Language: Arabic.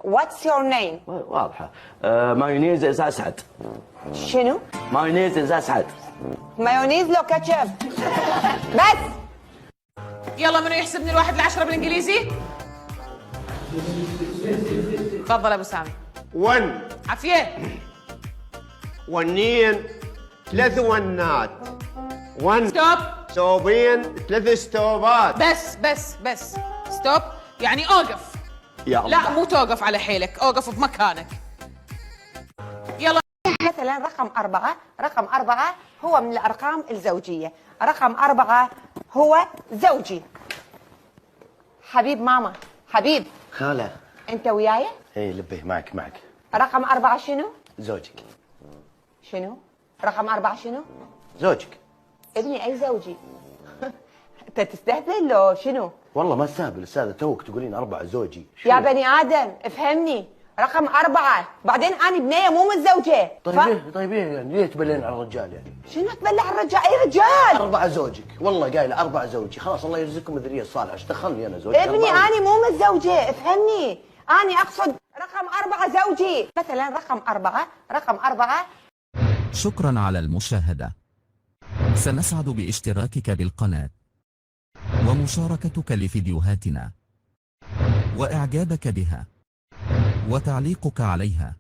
What's your name؟ واضحة. مايونيز إذا أسعد. شنو؟ مايونيز إذا أسعد. مايونيز لو كاتشب. بس. يلا منو يحسب من 1 ل10 بالانجليزي؟ تفضل ابو سامي. 1 عافيه. 1 3 ونات. 1 ستوب. ثوبين 3 ستوبات. بس ستوب يعني اوقف. يا الله. لا مو توقف على حيلك، اوقف بمكانك. يلا. مثلا رقم 4 هو من الأرقام الزوجية. رقم 4 هو زوجي. حبيب ماما، حبيب خالة. أنت وياي؟ إيه لبيه معك. رقم 4 شنو؟ زوجك. شنو؟ رقم 4 شنو؟ زوجك. ابني أي زوجي؟ أنت تستهبل لو شنو؟ والله ما استهبل أستاذة، توك تقولين 4 زوجي. يا بني آدم افهمني، رقم 4 بعدين أنا بنية مو متزوجة. طيب إيه يعني ليه تبلين على الرجال يعني؟ شنو تبلع الرجال؟ أي رجال؟ 4 زوجك، والله قايلة 4 زوجي، خلاص الله يرزقكم الذرية الصالحة، ايش دخلني أنا زوجي؟ ابني أنا مو متزوجة، افهمني، أنا أقصد رقم 4 زوجي. مثلا رقم 4 شكرا على المشاهدة. سنسعد باشتراكك بالقناة ومشاركتك لفيديوهاتنا وإعجابك بها وتعليقك عليها.